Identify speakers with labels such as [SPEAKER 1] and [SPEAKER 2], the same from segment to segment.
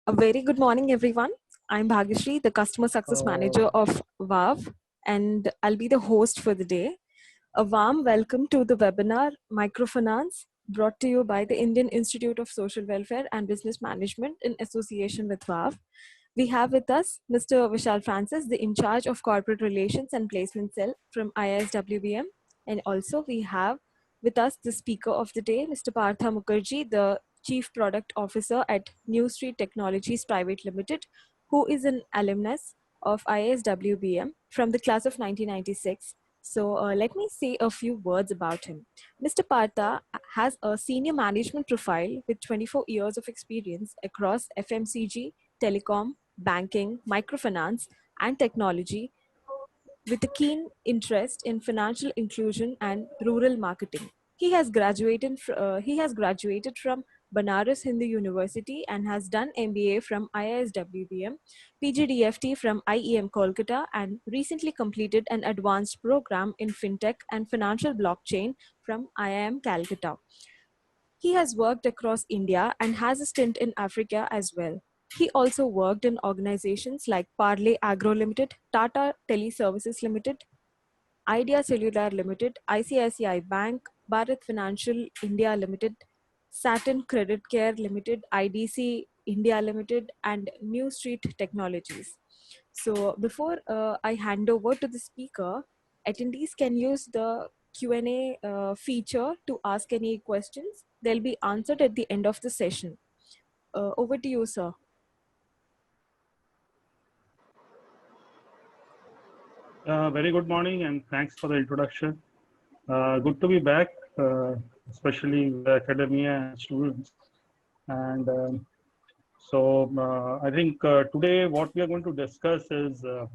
[SPEAKER 1] A very good morning, everyone. I'm Bhagyashree, the Customer Success Manager of VAV, and I'll be the host for the day. A warm welcome to the webinar Microfinance, brought to you by the Indian Institute of Social Welfare and Business Management in association with VAV. We have with us Mr. Vishal Francis, the in charge of Corporate Relations and Placement Cell from IISWBM. And also we have with us the speaker of the day, Mr. Partha Mukherjee, the Chief Product Officer at New Street Technologies Private Limited, who is an alumnus of IISWBM from the class of 1996. So let me say a few words about him. Mr. Partha has a senior management profile with 24 years of experience across FMCG, telecom, banking, microfinance, and technology, with a keen interest in financial inclusion and rural marketing. He has graduated from Banaras Hindu University and has done MBA from IISWBM, PGDFT from IEM Kolkata, and recently completed an advanced program in fintech and financial blockchain from IIM Calcutta. He has worked across India and has a stint in Africa as well. He also worked in organizations like Parley Agro Limited, Tata Teleservices Limited, Idea Cellular Limited, ICICI Bank, Bharat Financial India Limited, Saturn Credit Care Limited, IDC India Limited, and New Street Technologies. So before I hand over to the speaker, attendees can use the Q&A feature to ask any questions. They'll be answered at the end of the session. Over to you, sir.
[SPEAKER 2] Very good morning and thanks for the introduction. Good to be back, especially with the academia and students. And I think today what we are going to discuss is a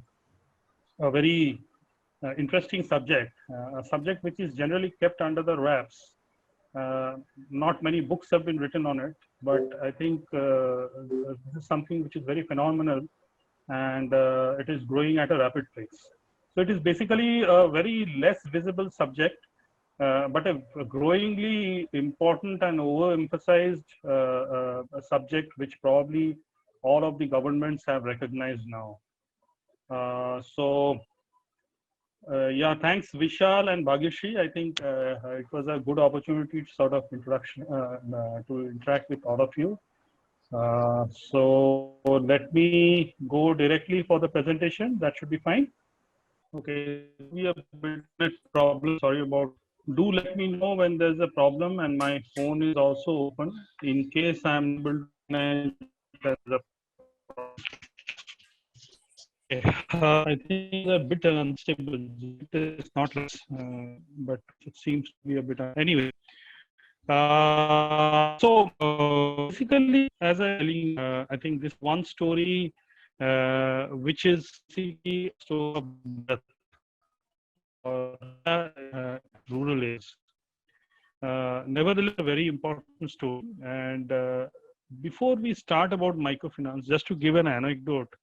[SPEAKER 2] very interesting subject, a subject which is generally kept under the wraps. Not many books have been written on it, but I think this is something which is very phenomenal and it is growing at a rapid pace. So it is basically a very less visible subject, but a growingly important and overemphasized subject which probably all of the governments have recognized now. Yeah, thanks Vishal and Bhagyashree. I think it was a good opportunity to sort of introduction to interact with all of you. So let me go directly for the presentation. That should be fine. Okay, we have a problem. Sorry about. Do let me know when there's a problem, and my phone is also open in case I'm able to manage as a. I think it's a bit unstable. It's not less, but it seems to be a bit. Anyway, basically, as I think this one story, which is the story of rural areas. Nevertheless, a very important story. And before we start about microfinance, just to give an anecdote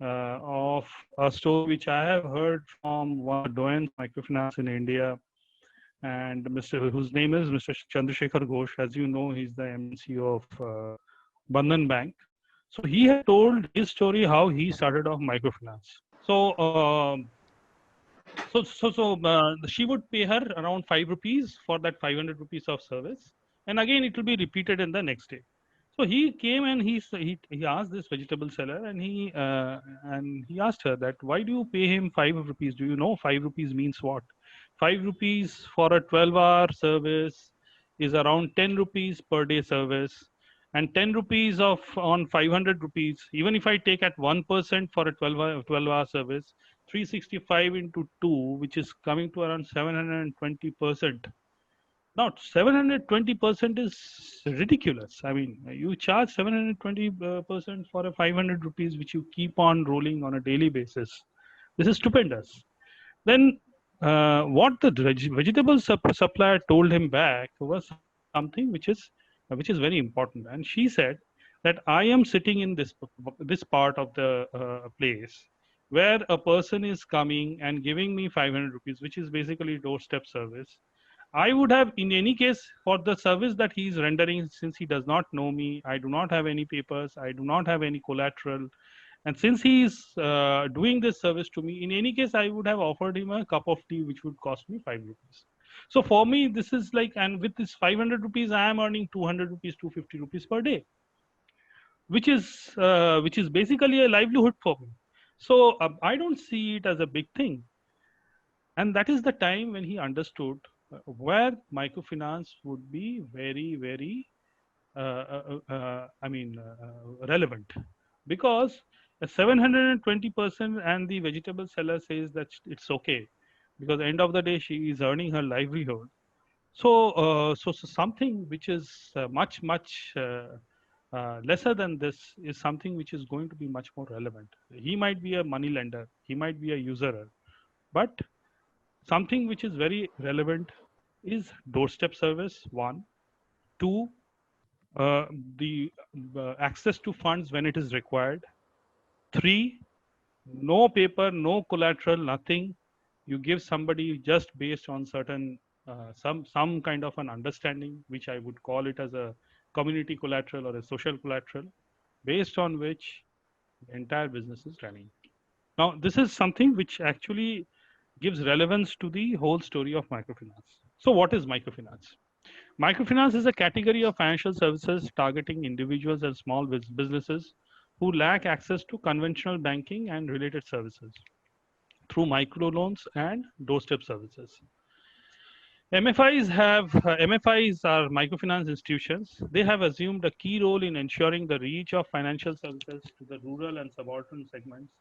[SPEAKER 2] of a story which I have heard from one of the doyens microfinance in India, and whose name is Mr. Chandrasekhar Ghosh. As you know, he's the MNC of Bandhan Bank. So he had told his story how he started off microfinance. So she would pay her around 5 rupees for that 500 rupees of service, and again it will be repeated in the next day. So he came and he asked this vegetable seller, and he asked her that why do you pay him 5 rupees? Do you know 5 rupees means what? 5 rupees for a 12-hour service is around 10 rupees per day service, and 10 rupees of on 500 rupees. Even if I take at 1% for a 12-hour service, 365 into 2, which is coming to around 720%. Now, 720% is ridiculous. I mean, you charge 720% for a 500 rupees, which you keep on rolling on a daily basis. This is stupendous. Then, what the vegetable supplier told him back was something which is very important. And she said that I am sitting in this part of the place where a person is coming and giving me 500 rupees, which is basically doorstep service. I would have, in any case, for the service that he is rendering, since he does not know me, I do not have any papers, I do not have any collateral, and since he is doing this service to me, in any case, I would have offered him a cup of tea, which would cost me 5 rupees. So for me, this is like, and with this 500 rupees, I am earning 200 rupees, 250 rupees per day, which is basically a livelihood for me. So I don't see it as a big thing, and that is the time when he understood where microfinance would be very, very relevant, because a 720% and the vegetable seller says that it's okay, because at the end of the day she is earning her livelihood. So so something which is much lesser than this is something which is going to be much more relevant. He might be a money lender, he might be a usurer, but something which is very relevant is doorstep service, one. Two, uh, the access to funds when it is required. Three, no paper, no collateral, nothing. You give somebody just based on certain some kind of an understanding, which I would call it as a community collateral or a social collateral, based on which the entire business is running. Now, this is something which actually gives relevance to the whole story of microfinance. So, what is microfinance? Microfinance is a category of financial services targeting individuals and small businesses who lack access to conventional banking and related services through microloans and doorstep services. MFIs are microfinance institutions. They have assumed a key role in ensuring the reach of financial services to the rural and subaltern segments,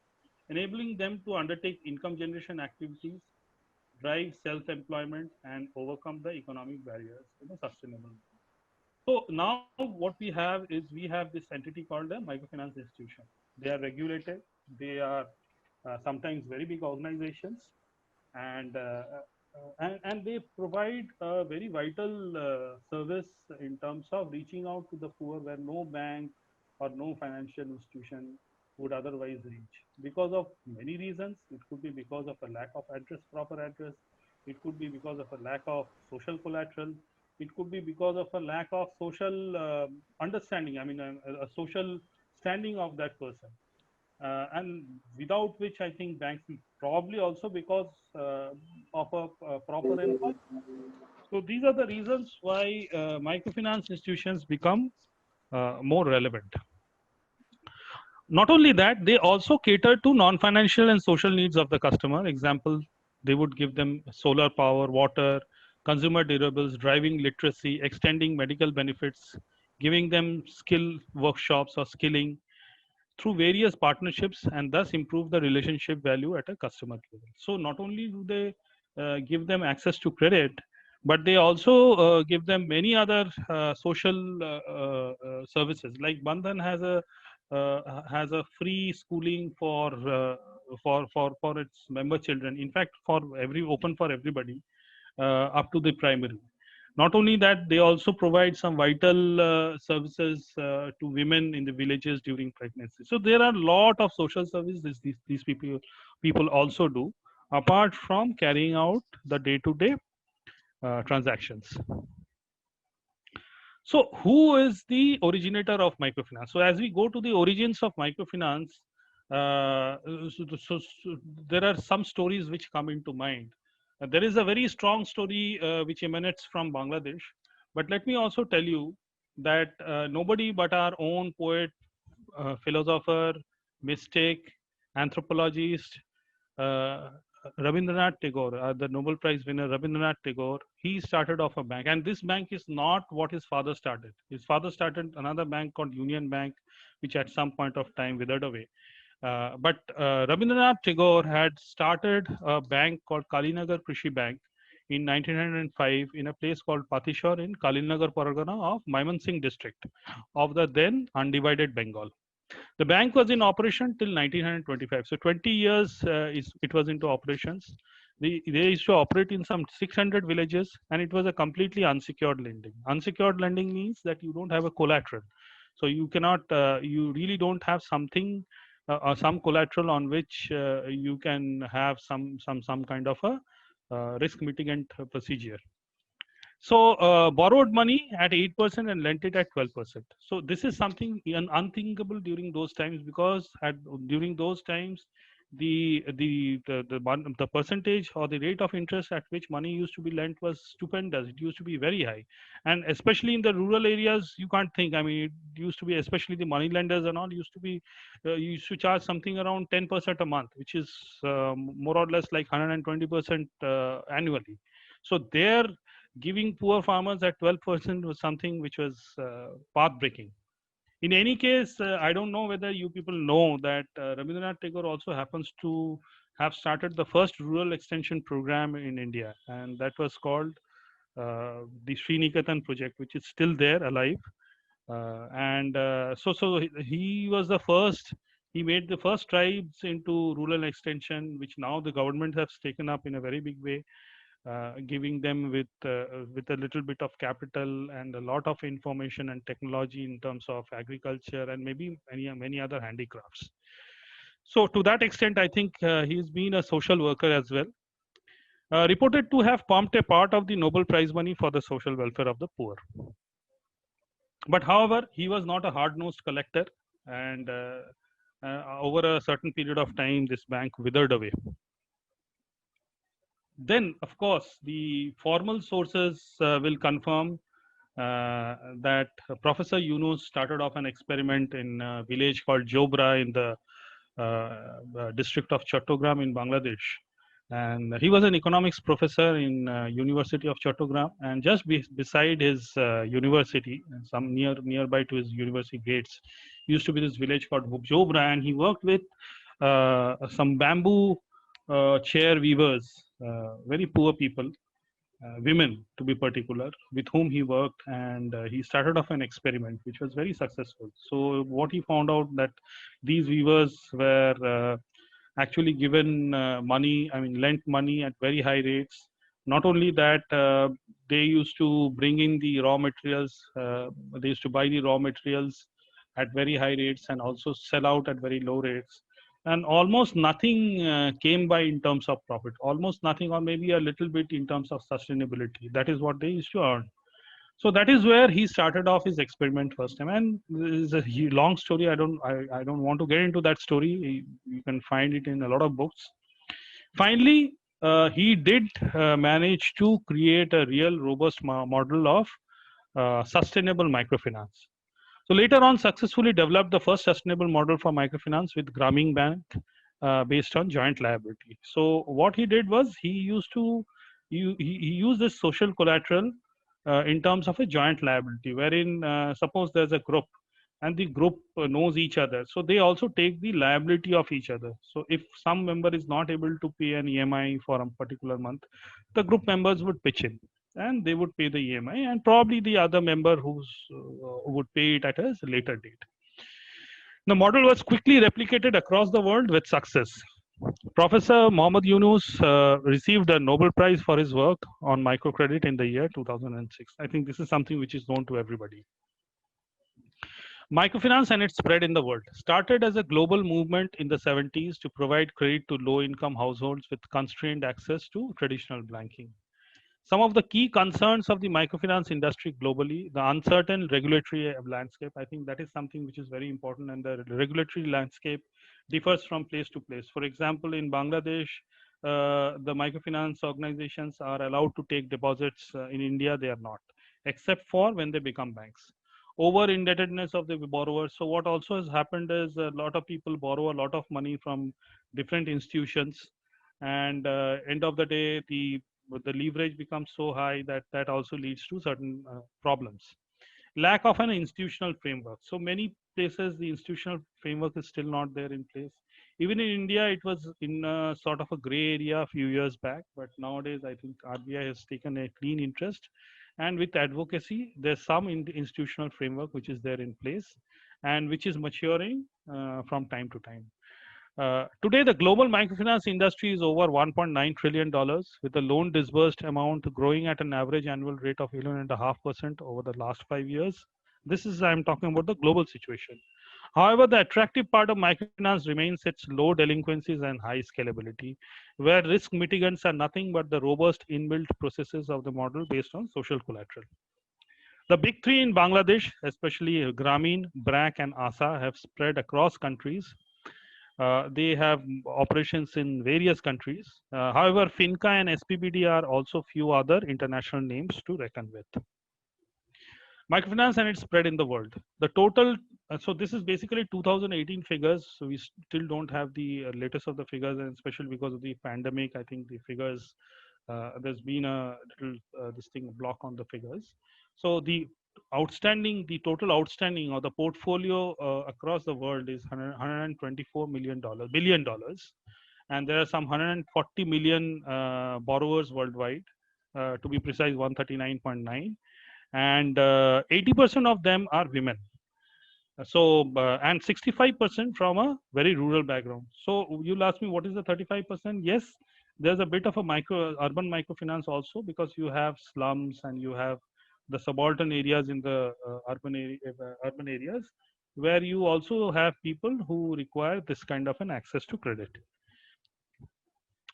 [SPEAKER 2] enabling them to undertake income generation activities, drive self-employment, and overcome the economic barriers in a sustainable manner. So now what we have is we have this entity called a microfinance institution. They are regulated. They are sometimes very big organizations, and and they provide a very vital service in terms of reaching out to the poor where no bank or no financial institution would otherwise reach, because of many reasons. It could be because of a lack of proper address. It could be because of a lack of social collateral. It could be because of a lack of social understanding. I mean, a social standing of that person, and without which I think banks will probably also, because of a proper employment. So these are the reasons why microfinance institutions become more relevant. Not only that, they also cater to non-financial and social needs of the customer. Example, they would give them solar power, water, consumer durables, driving literacy, extending medical benefits, giving them skill workshops or skilling through various partnerships, and thus improve the relationship value at a customer level. So not only do they give them access to credit, but they also give them many other social services. Like Bandhan has a free schooling for its member children. In fact, for every open for everybody up to the primary. Not only that, they also provide some vital services to women in the villages during pregnancy. So there are a lot of social services these people also do, apart from carrying out the day-to-day transactions. So who is the originator of microfinance? So as we go to the origins of microfinance, so there are some stories which come into mind. There is a very strong story which emanates from Bangladesh. But let me also tell you that nobody but our own poet, philosopher, mystic, anthropologist, uh, Rabindranath Tagore, the Nobel Prize winner Rabindranath Tagore, he started off a bank, and this bank is not what his father started. His father started another bank called Union Bank, which at some point of time withered away. But Rabindranath Tagore had started a bank called Kalinagar Krishi Bank in 1905 in a place called Patishor in Kalinagar Pargana of Mymensingh district of the then undivided Bengal. The bank was in operation till 1925. So 20 years it was into operations. They used to operate in some 600 villages, and it was a completely unsecured lending. Unsecured lending means that you don't have a collateral. So you cannot, you really don't have something or some collateral on which you can have some kind of a risk mitigant procedure. So borrowed money at 8% and lent it at 12%. So this is something unthinkable during those times, because during those times the percentage or the rate of interest at which money used to be lent was stupendous. It used to be very high, and especially in the rural areas, you can't think. I mean, it used to be, especially the money lenders and all, used to be used to charge something around 10% a month, which is more or less like 120% annually. So there, giving poor farmers at 12% was something which was path breaking. In any case, I don't know whether you people know that Rabindranath Tagore also happens to have started the first rural extension program in India, and that was called the Sriniketan project, which is still there alive. He was the first. He made the first strides into rural extension, which now the government has taken up in a very big way, giving them with a little bit of capital and a lot of information and technology in terms of agriculture and maybe many other handicrafts. So to that extent, I think he's been a social worker as well. Reported to have pumped a part of the Nobel Prize money for the social welfare of the poor. But however, he was not a hard-nosed collector, and over a certain period of time, this bank withered away. Then, of course, the formal sources will confirm that Professor Yunus started off an experiment in a village called Jobra in the district of Chattogram in Bangladesh. And he was an economics professor in University of Chattogram, and just beside his university, some nearby to his university gates, used to be this village called Jobra, and he worked with some bamboo chair weavers, very poor people, women to be particular, with whom he worked, and he started off an experiment which was very successful. So what he found out that these weavers were actually given money, I mean lent money at very high rates. Not only that, they used to bring in the raw materials, they used to buy the raw materials at very high rates and also sell out at very low rates, and almost nothing came by in terms of profit, almost nothing, or maybe a little bit in terms of sustainability. That is what they used to earn. So that is where he started off his experiment first time, and this is a long story. I don't want to get into that story. You can find it in a lot of books. Finally, he did manage to create a real robust model of sustainable microfinance. So later on, successfully developed the first sustainable model for microfinance with Grameen Bank, based on joint liability. So what he did was he used this social collateral in terms of a joint liability, wherein suppose there's a group and the group knows each other, so they also take the liability of each other. So if some member is not able to pay an EMI for a particular month, the group members would pitch in and they would pay the EMI, and probably the other member who would pay it at a later date. The model was quickly replicated across the world with success. Professor Mohammad Yunus received a Nobel Prize for his work on microcredit in the year 2006. I think this is something which is known to everybody. Microfinance and its spread in the world started as a global movement in the 70s to provide credit to low-income households with constrained access to traditional banking. Some of the key concerns of the microfinance industry globally: the uncertain regulatory landscape. I think that is something which is very important, and the regulatory landscape differs from place to place. For example, in Bangladesh, the microfinance organizations are allowed to take deposits. In India, they are not, except for when they become banks. Over indebtedness of the borrowers. So what also has happened is a lot of people borrow a lot of money from different institutions, and end of the day, the leverage becomes so high that that also leads to certain problems. Lack of an institutional framework. So many places the institutional framework is still not there in place. Even in India, it was in a sort of a gray area a few years back, but nowadays I think RBI has taken a clean interest, and with advocacy, there's some institutional framework which is there in place and which is maturing from time to time. Today, the global microfinance industry is over $1.9 trillion, with the loan disbursed amount growing at an average annual rate of 11.5% over the last 5 years. This is, I'm talking about the global situation. However, the attractive part of microfinance remains its low delinquencies and high scalability, where risk mitigants are nothing but the robust inbuilt processes of the model based on social collateral. The big three in Bangladesh, especially Grameen, BRAC, and ASA, have spread across countries. They have operations in various countries. However, Finca and SPBD are also few other international names to reckon with. Microfinance and its spread in the world. The total, so this is basically 2018 figures. So we still don't have the latest of the figures, and especially because of the pandemic, I think the figures, there's been a little this thing block on the figures. So the total outstanding or the portfolio across the world is 124 billion dollars, and there are some 140 million borrowers worldwide, to be precise, 139.9, and 80% of them are women. So and 65% from a very rural background. So you'll ask me what is the 35%? Yes, there's a bit of a urban microfinance also, because you have slums and you have the subaltern areas in the urban areas, where you also have people who require this kind of an access to credit.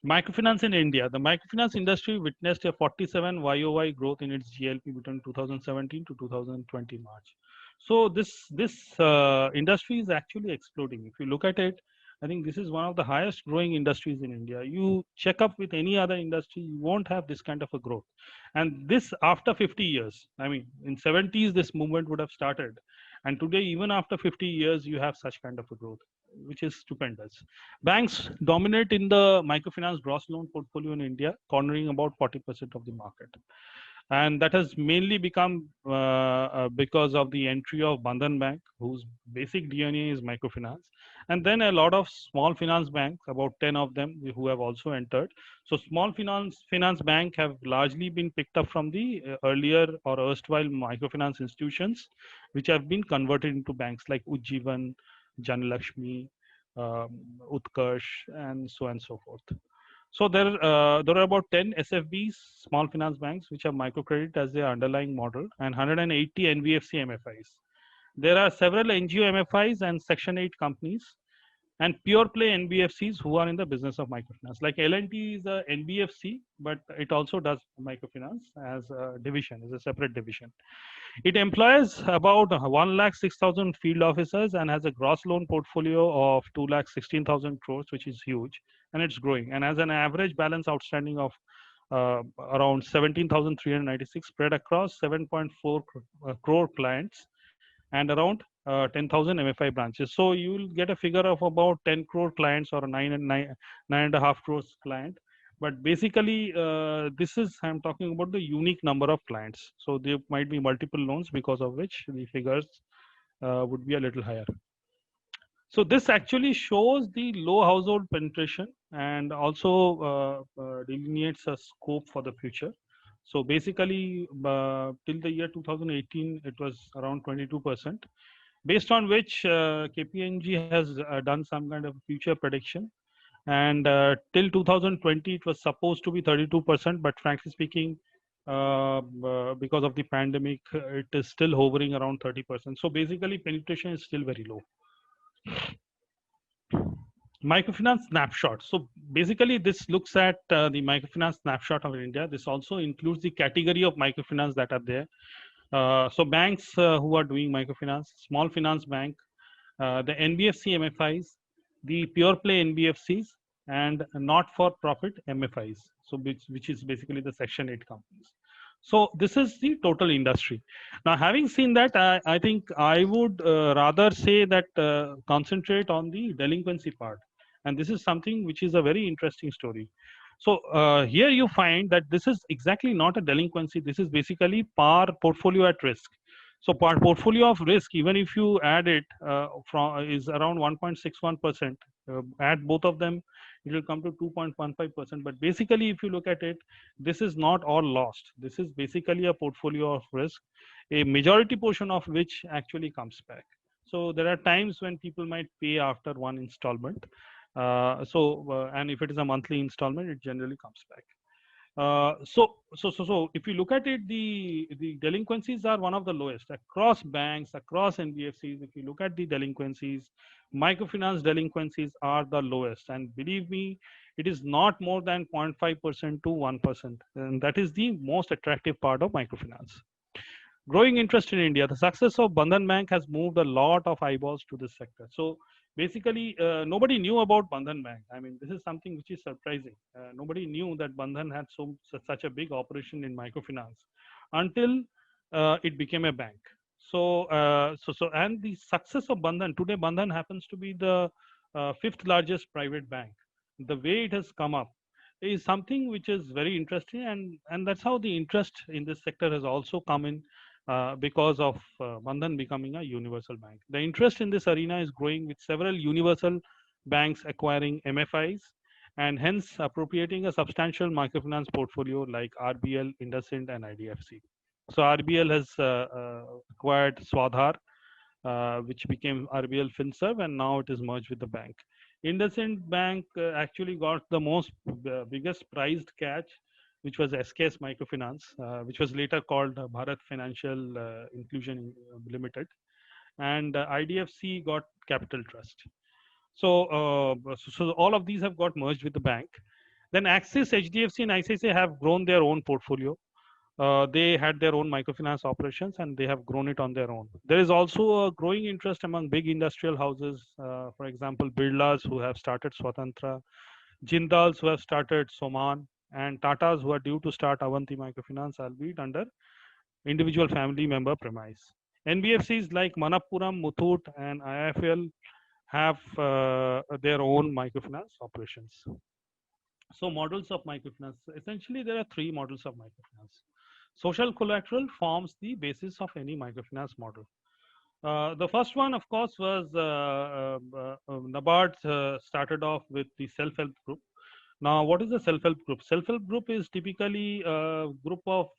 [SPEAKER 2] Microfinance in India. The microfinance industry witnessed a 47 YOY growth in its GLP between 2017 to 2020 March. So this industry is actually exploding. If you look at it, I think this is one of the highest growing industries in India. You check up with any other industry, you won't have this kind of a growth. And this after 50 years. I mean, in 70s, this movement would have started. And today, even after 50 years, you have such kind of a growth, which is stupendous. Banks dominate in the microfinance gross loan portfolio in India, cornering about 40% of the market. And that has mainly become because of the entry of Bandhan Bank, whose basic DNA is microfinance. And then a lot of small finance banks, about 10 of them, who have also entered. So small finance bank have largely been picked up from the earlier or erstwhile microfinance institutions, which have been converted into banks like Ujjivan, Janlakshmi, Utkarsh, and so on and so forth. So there are about 10 SFBs, small finance banks, which have microcredit as their underlying model, and 180 NBFC MFIs. There are several NGO MFIs and Section 8 companies, and pure play NBFCs who are in the business of microfinance. Like L&T is a NBFC, but it also does microfinance as a division, as a separate division. It employs about 1,06,000 field officers and has a gross loan portfolio of 2,16,000 crores, which is huge, and it's growing. And has an average balance outstanding of around 17,396 spread across 7.4 crore clients and around 10,000 MFI branches. So you will get a figure of about 10 crore clients or 9.5 crores client. But basically, this is, I'm talking about the unique number of clients. So there might be multiple loans, because of which the figures would be a little higher. So this actually shows the low household penetration and also delineates a scope for the future. So basically, till the year 2018, it was around 22%, based on which KPMG has done some kind of future prediction. And till 2020, it was supposed to be 32%, but frankly speaking, because of the pandemic, it is still hovering around 30%. So basically, penetration is still very low. Microfinance snapshot. So basically, this looks at the microfinance snapshot of India. This also includes the category of microfinance that are there. So banks who are doing microfinance, small finance bank, the NBFC MFIs, the pure play NBFCs, and not-for-profit MFIs. So which is basically the Section 8 companies. So this is the total industry. Now, having seen that, I think I would rather say that concentrate on the delinquency part. And this is something which is a very interesting story. So here you find that this is exactly not a delinquency. This is basically par portfolio at risk. So par portfolio of risk, even if you add it from is around 1.61%. Add both of them, it will come to 2.15%. But basically, if you look at it, this is not all lost. This is basically a portfolio of risk, a majority portion of which actually comes back. So there are times when people might pay after one installment. And if it is a monthly installment, it generally comes back. So if you look at it, the delinquencies are one of the lowest across banks, across NBFCs. If you look at the delinquencies, microfinance delinquencies are the lowest, and believe me, it is not more than 0.5% to 1%, and that is the most attractive part of microfinance. Growing interest in India, the success of Bandhan Bank has moved a lot of eyeballs to this sector. So basically, nobody knew about Bandhan Bank. I mean, this is something which is surprising. Nobody knew that Bandhan had such a big operation in microfinance until it became a bank. And the success of Bandhan today, Bandhan happens to be the fifth largest private bank. The way it has come up is something which is very interesting, and that's how the interest in this sector has also come in because of Bandhan becoming a universal bank. The interest in this arena is growing with several universal banks acquiring MFIs and hence appropriating a substantial microfinance portfolio like RBL, IndusInd, and IDFC. So RBL has acquired Swadhar, which became RBL FinServ, and now it is merged with the bank. IndusInd Bank actually got the biggest prized catch, which was SKS Microfinance, which was later called Bharat Financial Inclusion Limited, and IDFC got Capital Trust. So all of these have got merged with the bank. Then Axis, HDFC, and ICICI have grown their own portfolio. They had their own microfinance operations and they have grown it on their own. There is also a growing interest among big industrial houses, for example, Birlas who have started Swatantra, Jindals who have started Soman, and Tatas who are due to start Avanti Microfinance, albeit under individual family member premise. NBFCs like Manappuram, Muthoot, and IIFL have their own microfinance operations. So models of microfinance. Essentially, there are three models of microfinance. Social collateral forms the basis of any microfinance model. The first one, of course, was NABARD started off with the self-help group. Now, what is a self-help group? Self-help group is typically a group of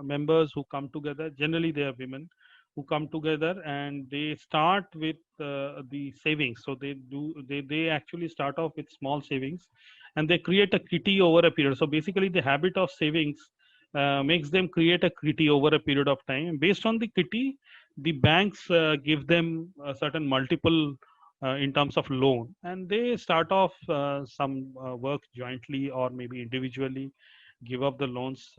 [SPEAKER 2] members who come together. Generally, they are women who come together and they start with the savings. So they actually start off with small savings, and they create a kitty over a period. So basically, the habit of savings makes them create a kitty over a period of time. And based on the kitty, the banks give them a certain multiple in terms of loan, and they start off some work jointly or maybe individually, give up the loans,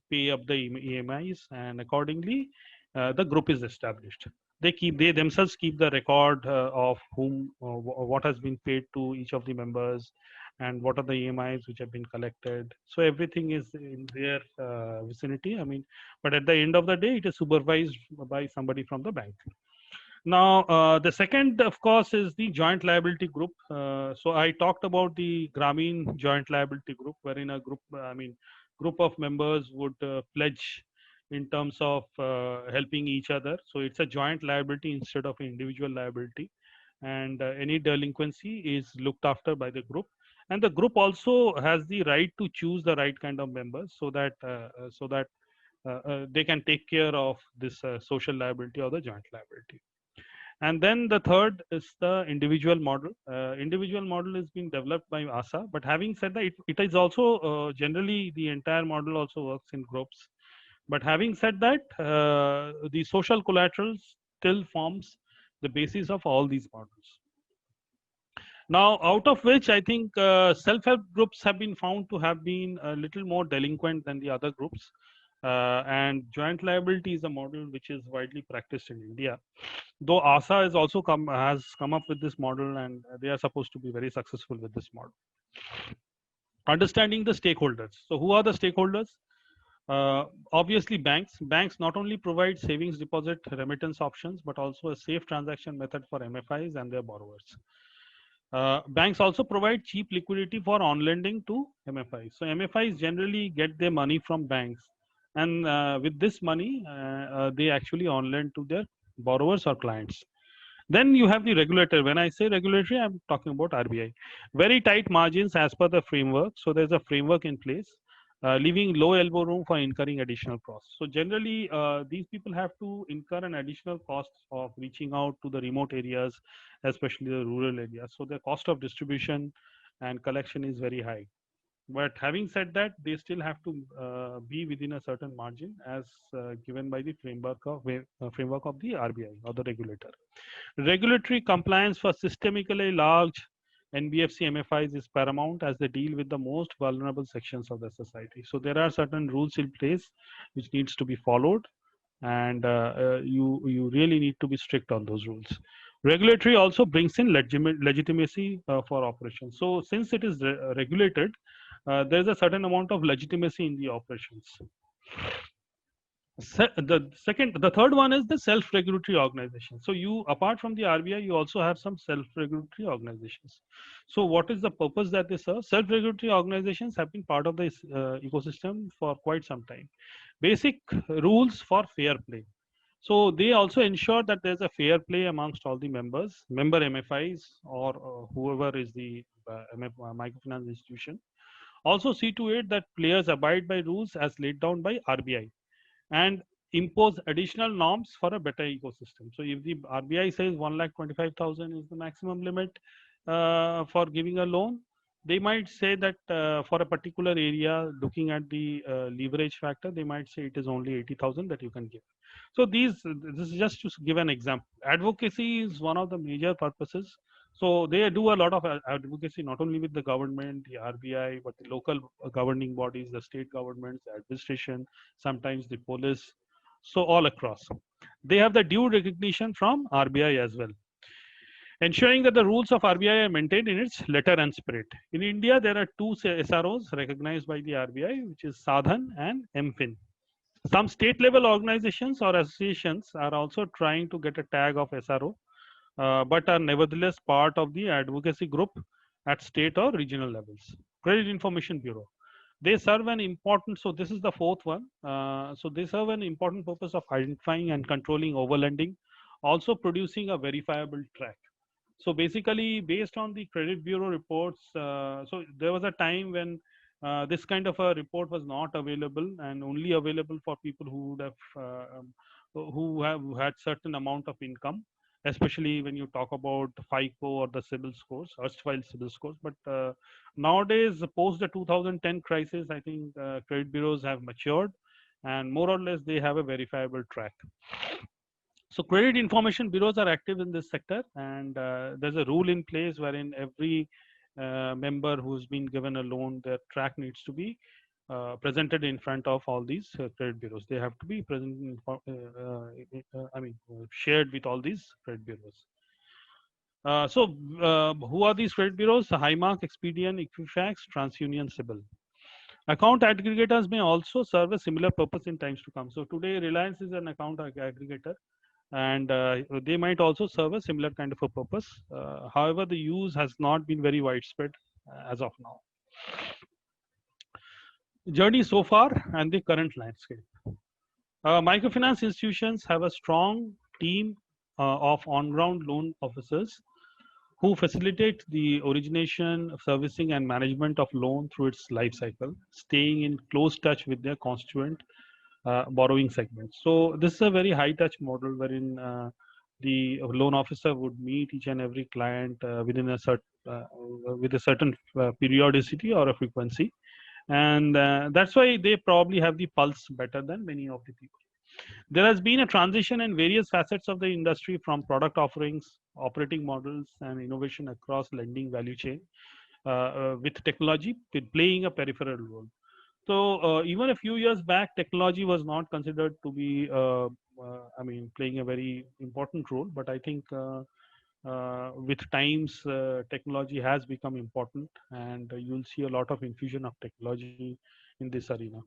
[SPEAKER 2] pay up the EMIs, and accordingly the group is established. They themselves keep the record of whom what has been paid to each of the members and what are the EMIs which have been collected. So everything is in their vicinity. I mean, but at the end of the day, it is supervised by somebody from the bank. Now, the second, of course, is the joint liability group. So I talked about the Grameen joint liability group, wherein a group, group of members would pledge in terms of helping each other. So it's a joint liability instead of an individual liability, and any delinquency is looked after by the group. And the group also has the right to choose the right kind of members, so that they can take care of this social liability or the joint liability. And then the third is the individual model. Individual model is being developed by ASA. But having said that, it is also generally the entire model also works in groups. But having said that, the social collateral still forms the basis of all these models. Now, out of which I think self-help groups have been found to have been a little more delinquent than the other groups. And joint liability is a model which is widely practiced in India. Though ASA has come up with this model, and they are supposed to be very successful with this model. Understanding the stakeholders. So, who are the stakeholders? Obviously, banks. Banks not only provide savings deposit remittance options, but also a safe transaction method for MFIs and their borrowers. Banks also provide cheap liquidity for on lending to MFIs. So MFIs generally get their money from banks, and with this money, they actually on lend to their borrowers or clients. Then you have the regulator. When I say regulatory, I'm talking about RBI. Very tight margins as per the framework. So there's a framework in place, leaving low elbow room for incurring additional costs. So generally, these people have to incur an additional cost of reaching out to the remote areas, especially the rural areas. So the cost of distribution and collection is very high. But having said that, they still have to be within a certain margin as given by the framework of the RBI or the regulator. Regulatory compliance for systemically large NBFC MFIs is paramount as they deal with the most vulnerable sections of the society. So there are certain rules in place which needs to be followed, and you really need to be strict on those rules. Regulatory also brings in legitimacy for operations. So since it is regulated, there's a certain amount of legitimacy in the operations. The third one is the self-regulatory organization. So you, apart from the RBI, you also have some self-regulatory organizations. So what is the purpose that they serve? Self-regulatory organizations have been part of this ecosystem for quite some time. Basic rules for fair play. So they also ensure that there's a fair play amongst all the member MFIs, or whoever is the microfinance institution. Also see to it that players abide by rules as laid down by RBI and impose additional norms for a better ecosystem. So if the RBI says 1,25,000 is the maximum limit for giving a loan, they might say that for a particular area, looking at the leverage factor, they might say it is only 80,000 that you can give. So this is just to give an example. Advocacy is one of the major purposes. So they do a lot of advocacy, not only with the government, the RBI, but the local governing bodies, the state governments, the administration, sometimes the police. So all across, they have the due recognition from RBI as well, ensuring that the rules of RBI are maintained in its letter and spirit. In India, there are two SROs recognized by the RBI, which is Sadhan and MFIN. Some state level organizations or associations are also trying to get a tag of SRO, but are nevertheless part of the advocacy group at state or regional levels. Credit Information Bureau. They serve an important, so this is the fourth one. So they serve an important purpose of identifying and controlling overlending, also producing a verifiable track. So basically, based on the credit bureau reports, so there was a time when this kind of a report was not available and only available for people who would have who have had certain amount of income, especially when you talk about FICO or the CIBIL scores, erstwhile CIBIL scores. But nowadays, post the 2010 crisis, I think credit bureaus have matured, and more or less they have a verifiable track. So credit information bureaus are active in this sector, and there's a rule in place wherein every member who's been given a loan, their track needs to be presented in front of all these credit bureaus. They have to be present, shared with all these credit bureaus. Who are these credit bureaus? Highmark, Expedient, Equifax, TransUnion, CIBIL. Account aggregators may also serve a similar purpose in times to come. So today, Reliance is an account aggregator, and they might also serve a similar kind of a purpose. However, the use has not been very widespread as of now. Journey so far and the current landscape. Microfinance institutions have a strong team of on-ground loan officers who facilitate the origination, servicing, and management of loan through its life cycle, staying in close touch with their constituent borrowing segments. So this is a very high-touch model wherein the loan officer would meet each and every client within a with a certain periodicity or a frequency, and that's why they probably have the pulse better than many of the people. There has been a transition in various facets of the industry, from product offerings, operating models, and innovation across lending value chain, with technology playing a peripheral role. So even a few years back, technology was not considered to be, playing a very important role. But I think with times, technology has become important, and you'll see a lot of infusion of technology in this arena.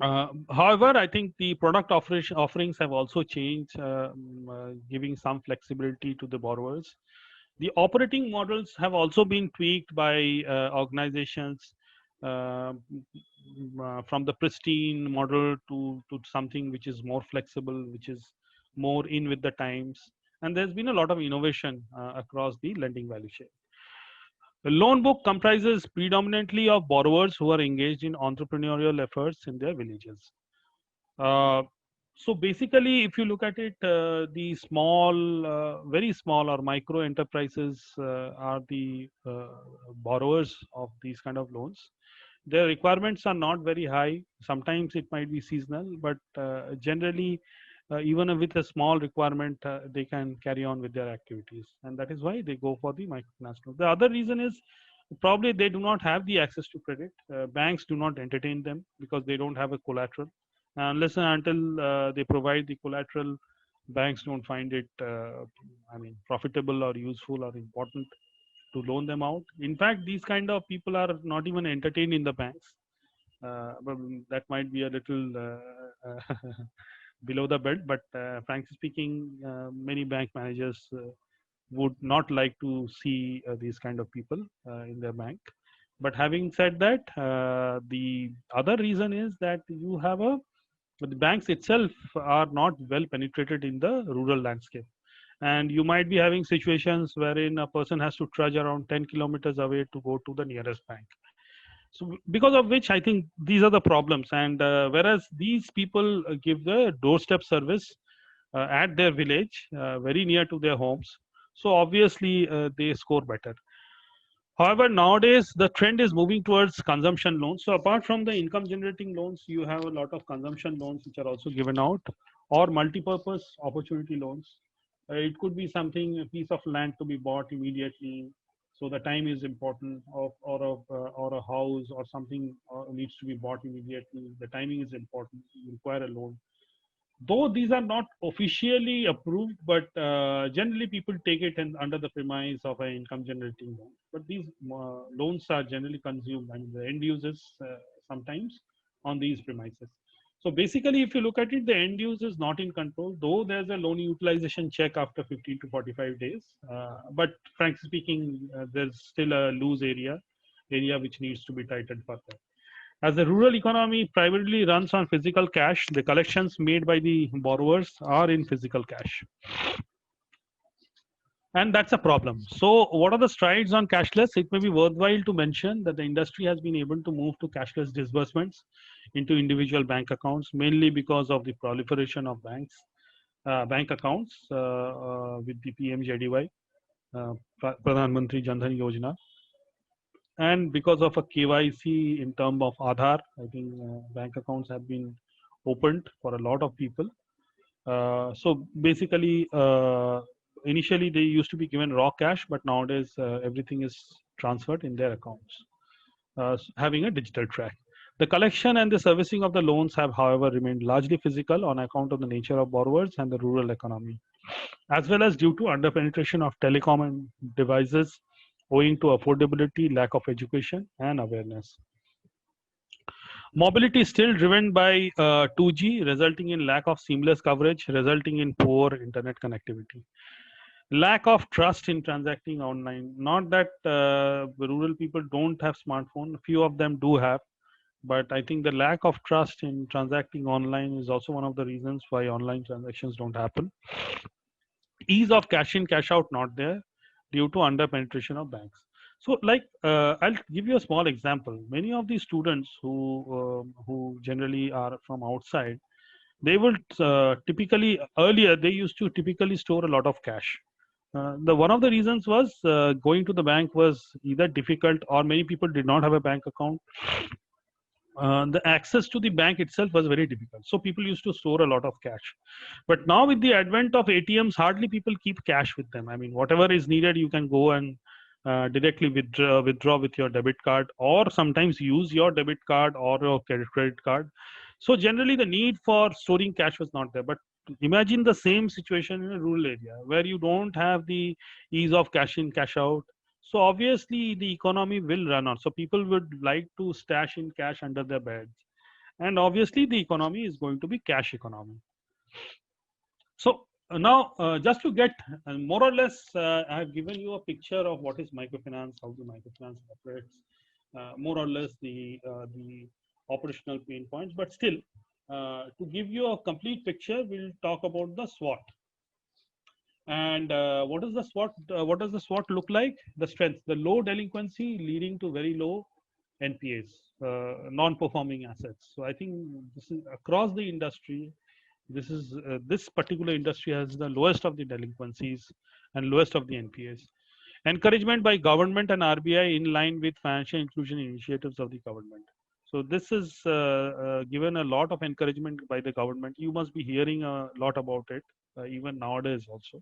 [SPEAKER 2] However, I think the product offerings have also changed, giving some flexibility to the borrowers. The operating models have also been tweaked by organizations, from the pristine model to something which is more flexible, which is more in with the times. And there's been a lot of innovation across the lending value chain. The loan book comprises predominantly of borrowers who are engaged in entrepreneurial efforts in their villages. So basically, if you look at it, the small, very small or micro enterprises are the borrowers of these kind of loans. Their requirements are not very high. Sometimes it might be seasonal, but generally, even with a small requirement, they can carry on with their activities, and that is why they go for the microfinance loan. The other reason is probably they do not have the access to credit. Banks do not entertain them because they don't have a collateral. Unless and until they provide the collateral, banks don't find it, profitable or useful or important to loan them out. In fact, these kind of people are not even entertained in the banks. But that might be a little below the belt. But frankly speaking, many bank managers would not like to see these kind of people in their bank. But having said that, the other reason is that you have a the banks itself are not well penetrated in the rural landscape, and you might be having situations wherein a person has to trudge around 10 kilometers away to go to the nearest bank. So because of which I think these are the problems, and whereas these people give the doorstep service at their village, very near to their homes, so obviously they score better. However, nowadays the trend is moving towards consumption loans. So apart from the income generating loans, you have a lot of consumption loans which are also given out, or multi-purpose opportunity loans. It could be something, a piece of land to be bought immediately. So the time is important, or a house or something needs to be bought immediately. The timing is important. You require a loan, though these are not officially approved, but generally people take it under the premise of an income generating loan. But these loans are generally consumed, I mean, the end users sometimes on these premises. So basically, if you look at it, the end user is not in control, though there's a loan utilization check after 15 to 45 days. But frankly speaking, there's still a loose area which needs to be tightened further. As the rural economy primarily runs on physical cash, the collections made by the borrowers are in physical cash. And that's a problem. So, what are the strides on cashless? It may be worthwhile to mention that the industry has been able to move to cashless disbursements into individual bank accounts, mainly because of the proliferation of bank accounts with the PMJDY, Pradhan Mantri Jan Dhan Yojana, and because of a KYC in terms of Aadhaar, I think bank accounts have been opened for a lot of people. So basically, initially they used to be given raw cash, but nowadays everything is transferred in their accounts, having a digital track. The collection and the servicing of the loans have, however, remained largely physical on account of the nature of borrowers and the rural economy, as well as due to underpenetration of telecom and devices owing to affordability, lack of education, and awareness. Mobility is still driven by 2G, resulting in lack of seamless coverage, resulting in poor internet connectivity. Lack of trust in transacting online. Not that rural people don't have smartphone, few of them do have, but I think the lack of trust in transacting online is also one of the reasons why online transactions don't happen. Ease of cash in, cash out not there due to under penetration of banks. So like I'll give you a small example. Many of these students who generally are from outside, they will typically, earlier they used to typically store a lot of cash. The one of the reasons was going to the bank was either difficult, or many people did not have a bank account. The access to the bank itself was very difficult. So people used to store a lot of cash. But now with the advent of ATMs, hardly people keep cash with them. I mean, whatever is needed, you can go and directly withdraw with your debit card, or sometimes use your debit card or your credit card. So generally the need for storing cash was not there. But imagine the same situation in a rural area where you don't have the ease of cash in, cash out. So obviously the economy will run on. So people would like to stash in cash under their beds. And obviously the economy is going to be cash economy. So now just to get more or less, I have given you a picture of what is microfinance, how the microfinance operates, more or less the operational pain points. But still, to give you a complete picture, we'll talk about the SWOT. And what is the SWOT? What does the SWOT look like? The strength, the low delinquency leading to very low NPAs, non-performing assets. So I think this is across the industry. This particular industry has the lowest of the delinquencies and lowest of the NPAs. Encouragement by government and RBI in line with financial inclusion initiatives of the government. So this is given a lot of encouragement by the government. You must be hearing a lot about it, even nowadays also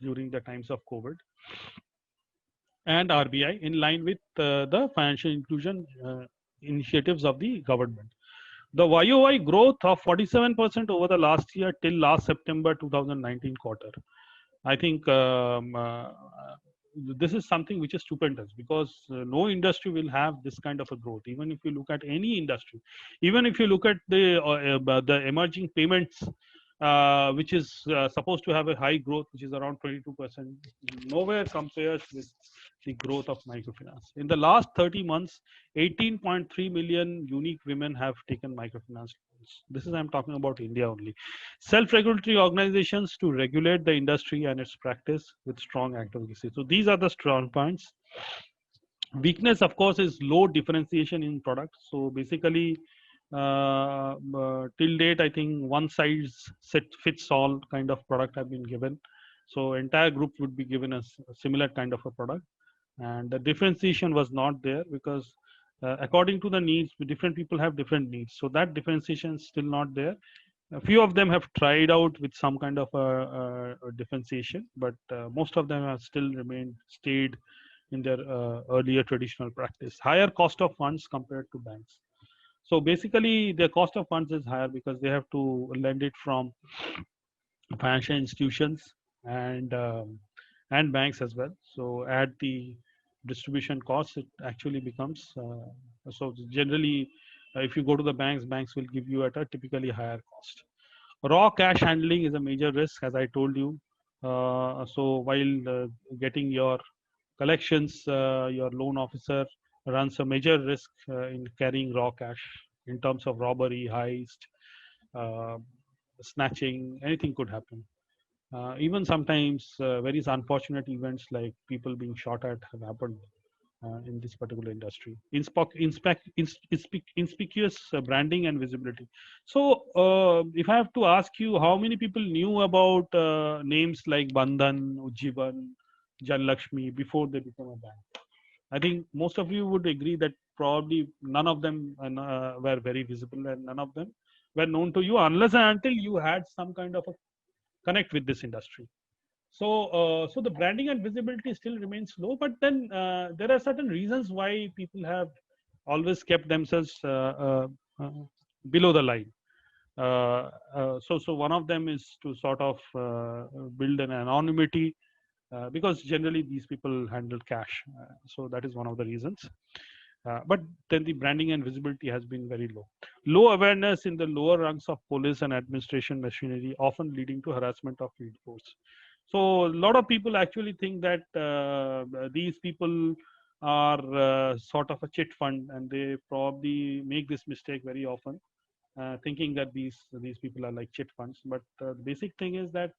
[SPEAKER 2] during the times of COVID. And RBI in line with the financial inclusion initiatives of the government. The YOY growth of 47% over the last year till last September 2019 quarter. I think this is something which is stupendous, because no industry will have this kind of a growth. Even if you look at any industry, even if you look at the emerging payments, which is supposed to have a high growth, which is around 22%, nowhere compares with the growth of microfinance. In the last 30 months, 18.3 million unique women have taken microfinance loans. This is, I'm talking about India only. Self-regulatory organizations to regulate the industry and its practice with strong advocacy. So these are the strong points. Weakness, of course, is low differentiation in products. So basically, till date, I think one size fits all kind of product have been given. So entire group would be given a similar kind of a product, and the differentiation was not there, because according to the needs, different people have different needs. So that differentiation is still not there. A few of them have tried out with some kind of a differentiation, but most of them have still stayed in their earlier traditional practice. Higher cost of funds compared to banks. So basically, their cost of funds is higher because they have to lend it from financial institutions and banks as well. So at the distribution costs, it actually becomes so generally, if you go to the banks will give you at a typically higher cost. Raw cash handling is a major risk, as I told you. So while getting your collections, your loan officer runs a major risk in carrying raw cash in terms of robbery, heist, uh, snatching, anything could happen. Even sometimes very unfortunate events like people being shot at have happened in this particular industry. Inspicious branding and visibility. So, if I have to ask you, how many people knew about names like Bandhan, Ujjivan, Jan Lakshmi before they become a bank? I think most of you would agree that probably none of them were very visible, and none of them were known to you unless and until you had some kind of a connect with this industry. So, so the branding and visibility still remains low, but then there are certain reasons why people have always kept themselves uh, below the line. So one of them is to sort of build an anonymity, because generally these people handle cash. So that is one of the reasons. But then the branding and visibility has been very low. Low awareness in the lower ranks of police and administration machinery, often leading to harassment of field force. So a lot of people actually think that these people are sort of a chit fund, and they probably make this mistake very often, thinking that these people are like chit funds. But the basic thing is that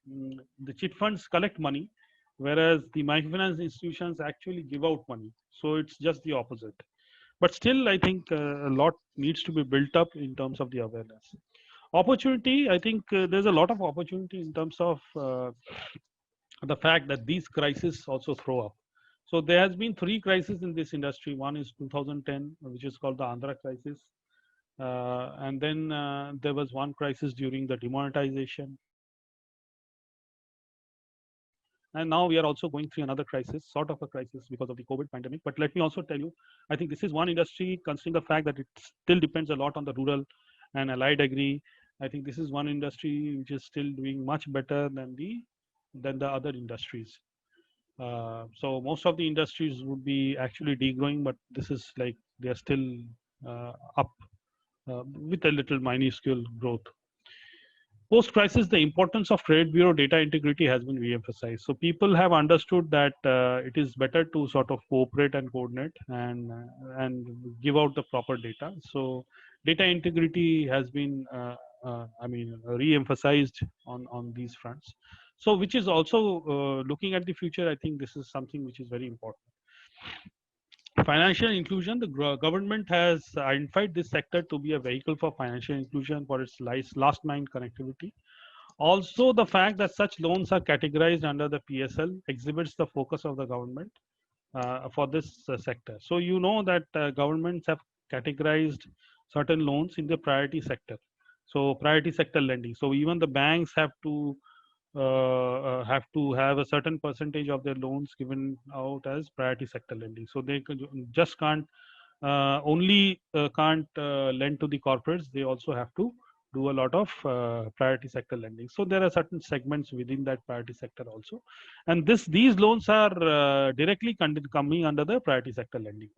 [SPEAKER 2] the chit funds collect money, whereas the microfinance institutions actually give out money. So it's just the opposite. But still, I think a lot needs to be built up in terms of the awareness. Opportunity, I think there's a lot of opportunity in terms of the fact that these crises also throw up. So there has been three crises in this industry. One is 2010, which is called the Andhra crisis. And then there was one crisis during the demonetization. And now we are also going through another crisis, sort of a crisis because of the COVID pandemic. But let me also tell you, I think this is one industry, considering the fact that it still depends a lot on the rural and allied agri. I think this is one industry which is still doing much better than the other industries. So most of the industries would be actually degrowing, but this is like they are still up with a little minuscule growth. Post crisis, the importance of credit bureau data integrity has been re-emphasized. So people have understood that it is better to sort of cooperate and coordinate and give out the proper data. So data integrity has been re-emphasized on these fronts. So which is also looking at the future, I think this is something which is very important. Financial inclusion, the government has identified this sector to be a vehicle for financial inclusion for its last mile connectivity. Also, the fact that such loans are categorized under the PSL exhibits the focus of the government for this sector. So you know that governments have categorized certain loans in the priority sector. So priority sector lending. So even the banks have to have a certain percentage of their loans given out as priority sector lending. So they just can't can't lend to the corporates. They also have to do a lot of priority sector lending. So there are certain segments within that priority sector also, and these loans are directly coming under the priority sector lending.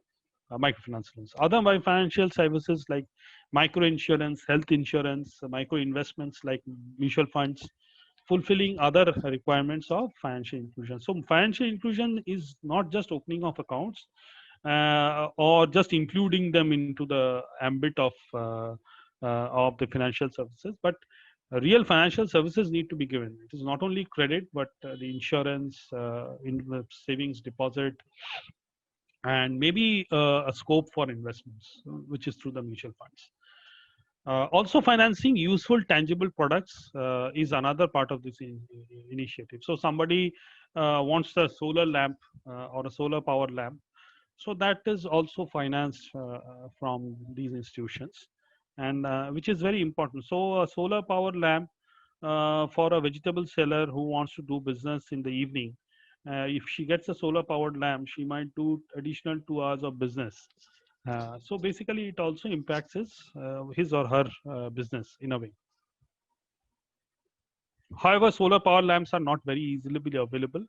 [SPEAKER 2] Microfinance loans. Other financial services like micro insurance, health insurance, micro investments like mutual funds, fulfilling other requirements of financial inclusion. So financial inclusion is not just opening of accounts or just including them into the ambit of the financial services, but real financial services need to be given. It is not only credit, but the insurance, in the savings deposit, and maybe a scope for investments, which is through the mutual funds. Also, financing useful tangible products is another part of this initiative. So somebody wants a solar lamp or a solar power lamp. So that is also financed from these institutions, and which is very important. So a solar power lamp for a vegetable seller who wants to do business in the evening, if she gets a solar powered lamp, she might do additional 2 hours of business. So basically, it also impacts his or her business in a way. However, solar power lamps are not very easily available.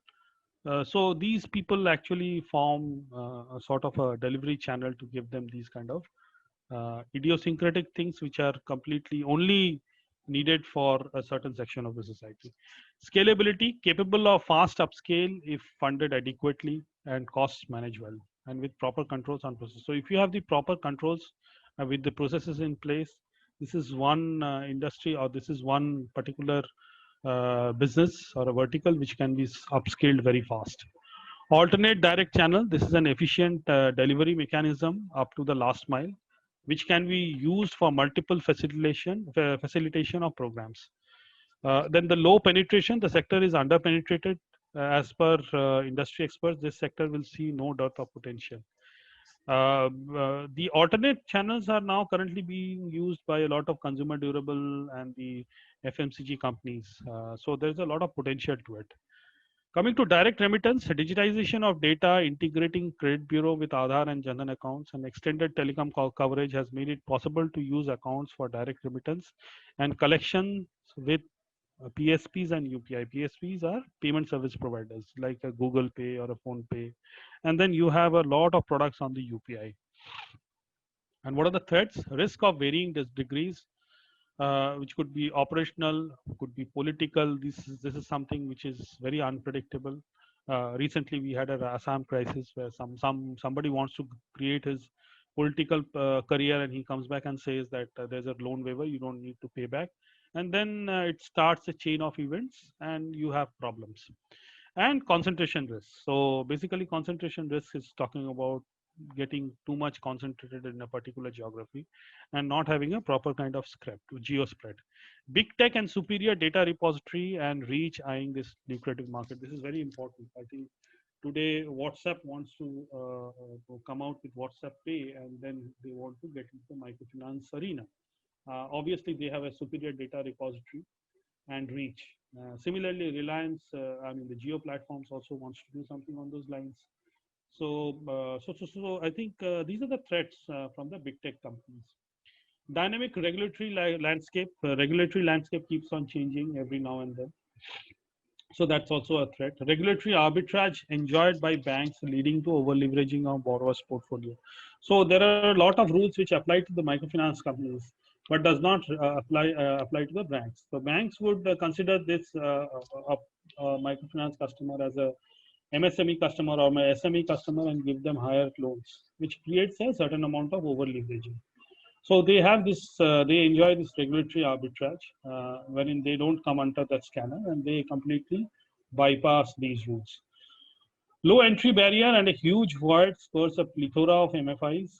[SPEAKER 2] So these people actually form a sort of a delivery channel to give them these kind of idiosyncratic things which are completely only needed for a certain section of the society. Scalability, capable of fast upscale if funded adequately and costs managed well and with proper controls on process. So if you have the proper controls with the processes in place, this is one industry, or this is one particular business or a vertical which can be upscaled very fast. Alternate direct channel, this is an efficient delivery mechanism up to the last mile, which can be used for multiple facilitation of programs. Then the low penetration, the sector is under penetrated. As per industry experts, this sector will see no dearth of potential. The alternate channels are now currently being used by a lot of consumer durable and the FMCG companies. So there's a lot of potential to it. Coming to direct remittance, digitization of data, integrating credit bureau with Aadhaar and Jan Dhan accounts, and extended telecom coverage has made it possible to use accounts for direct remittance and collections with PSPs and UPI. PSPs are payment service providers like a Google Pay or a Phone Pay, and then you have a lot of products on the UPI. And what are the threats? Risk of varying degrees, which could be operational, could be political. This is something which is very unpredictable. Recently, we had a Assam crisis where somebody wants to create his political career, and he comes back and says that there's a loan waiver, you don't need to pay back, and then it starts a chain of events, and you have problems. And concentration risk. So basically, concentration risk is talking about getting too much concentrated in a particular geography and not having a proper kind of geo spread. Big tech and superior data repository and reach eyeing this lucrative market. This is very important. I think today WhatsApp wants to come out with WhatsApp Pay, and then they want to get into the microfinance arena. Obviously, they have a superior data repository and reach. Similarly, Reliance, the Geo platforms also wants to do something on those lines. So I think these are the threats from the big tech companies. Dynamic regulatory landscape. Regulatory landscape keeps on changing every now and then. So that's also a threat. Regulatory arbitrage enjoyed by banks leading to over leveraging of borrowers' portfolio. So there are a lot of rules which apply to the microfinance companies, but does not apply to the banks. So banks would consider this microfinance customer as a MSME customer or my SME customer and give them higher loans, which creates a certain amount of over leveraging. So they have this, they enjoy this regulatory arbitrage, wherein they don't come under that scanner and they completely bypass these rules. Low entry barrier and a huge void spurs a plethora of MFIs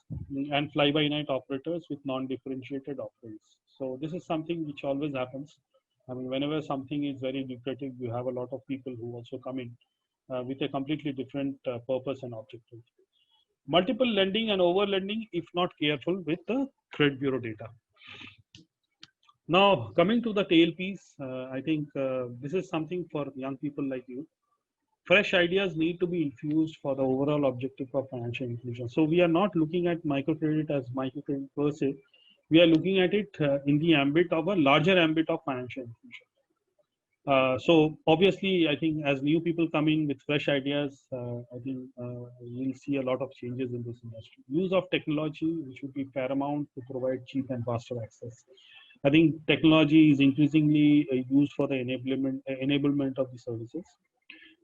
[SPEAKER 2] and fly-by-night operators with non-differentiated offerings. So this is something which always happens. I mean, whenever something is very lucrative, you have a lot of people who also come in with a completely different purpose and objective. Multiple lending and over lending if not careful with the credit bureau data. Now, coming to the tail piece, I think this is something for young people like you. Fresh ideas need to be infused for the overall objective of financial inclusion. So we are not looking at microcredit as microcredit per se. We are looking at it in the ambit of a larger ambit of financial inclusion. So obviously, I think as new people come in with fresh ideas, I think we'll see a lot of changes in this industry. Use of technology, which would be paramount to provide cheap and faster access. I think technology is increasingly used for the enablement of the services.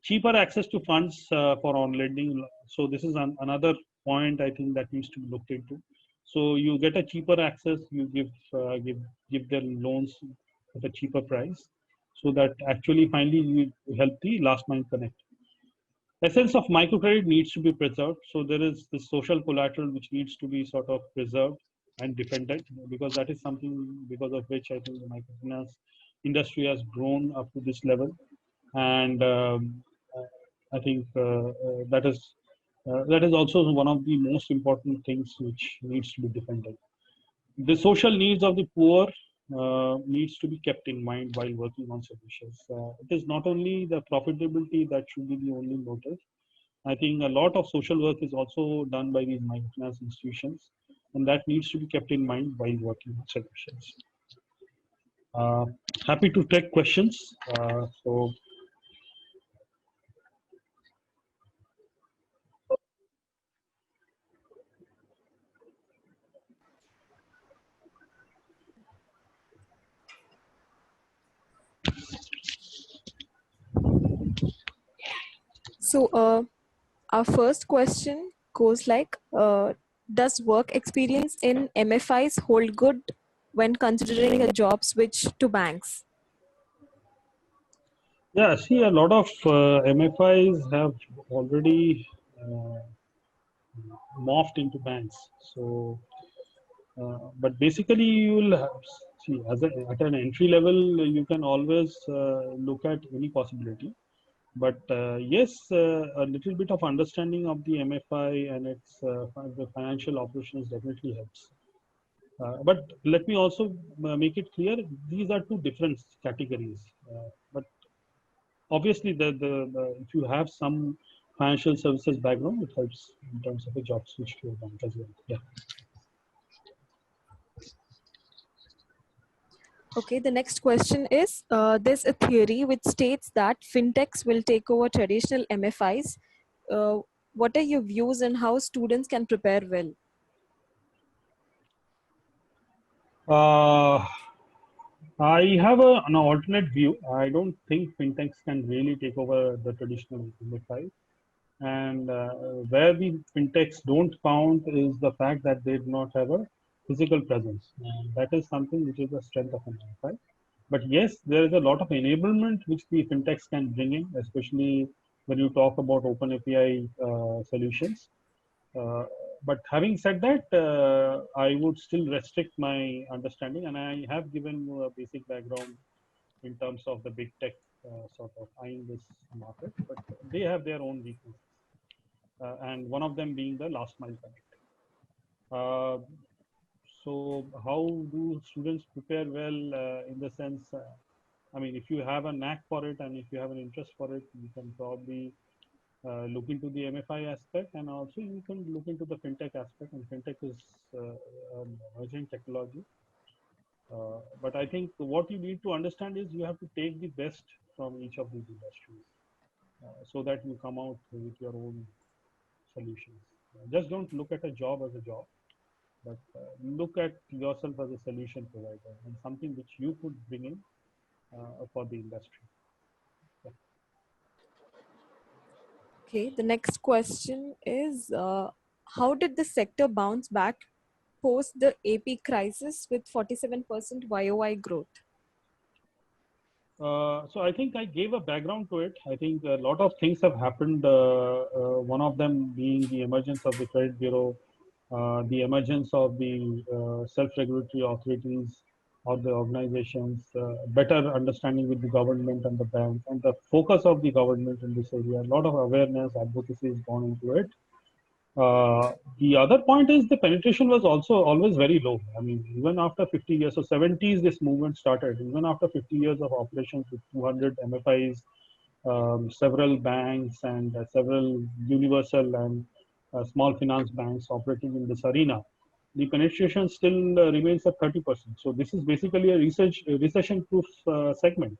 [SPEAKER 2] Cheaper access to funds for on lending. So this is another point I think that needs to be looked into. So you get a cheaper access, you give them loans at a cheaper price, so that actually finally you help the last mile connect. Essence of microcredit needs to be preserved. So there is the social collateral which needs to be sort of preserved and defended, because that is something because of which I think the microfinance industry has grown up to this level. And I think that is also one of the most important things which needs to be defended. The social needs of the poor needs to be kept in mind while working on solutions. It is not only the profitability that should be the only motive. I think a lot of social work is also done by these microfinance institutions, and that needs to be kept in mind while working on solutions. Uh, Happy to take questions. So
[SPEAKER 1] So, our first question goes like, does work experience in MFIs hold good when considering a job switch to banks?
[SPEAKER 2] yeah, see, a lot of MFIs have already uh, morphed into banks. So, but basically, you will see at an entry level, you can always look at any possibility. But yes, a little bit of understanding of the MFI and its the financial operations definitely helps. But let me also make it clear: these are two different categories. But obviously, if you have some financial services background, it helps in terms of a job switch to a bank as well. Yeah.
[SPEAKER 1] Okay, the next question is, there's a theory which states that fintechs will take over traditional MFIs. What are your views on how students can prepare well?
[SPEAKER 2] Uh, I have an alternate view. I don't think fintechs can really take over the traditional MFI. And where the fintechs don't count is the fact that they do not have a physical presence. And that is something which is the strength of an MFI. But yes, there is a lot of enablement which the fintechs can bring in, especially when you talk about open API solutions. Uh, but having said that, I would still restrict my understanding, and I have given you a basic background in terms of the big tech sort of eyeing this market, but they have their own weaknesses, and one of them being the last mile connect. Uh, so, how do students prepare well in the sense? I mean, if you have a knack for it and if you have an interest for it, you can probably look into the MFI aspect, and also you can look into the fintech aspect. And fintech is emerging technology. But I think what you need to understand is you have to take the best from each of these industries so that you come out with your own solutions. Just don't look at a job as a job, but look at yourself as a solution provider and something which you could bring in for the industry. Yeah.
[SPEAKER 1] Okay, the next question is, how did the sector bounce back post the AP crisis with 47% YOY growth?
[SPEAKER 2] So I think I gave a background to it. I think a lot of things have happened. One of them being the emergence of the credit bureau, the emergence of the self-regulatory authorities or the organizations, better understanding with the government and the banks, and the focus of the government in this area. A lot of awareness, advocacy has gone into it. The other point is the penetration was also always very low. I mean, even after 50 years, so 70s, this movement started. Even after 50 years of operations with 200 MFIs, several banks, and several universal and small finance banks operating in this arena, the penetration still remains at 30%. So this is basically a recession-proof segment.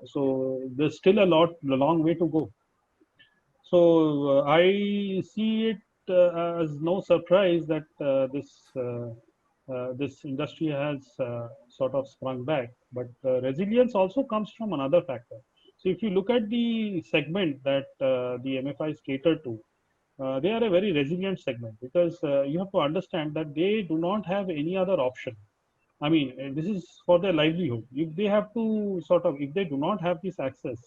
[SPEAKER 2] So there's still a long way to go. So I see it as no surprise that this industry has sort of sprung back. But resilience also comes from another factor. So if you look at the segment that the MFIs cater to, they are a very resilient segment because you have to understand that they do not have any other option. I mean, this is for their livelihood. If they have to sort of, if they do not have this access,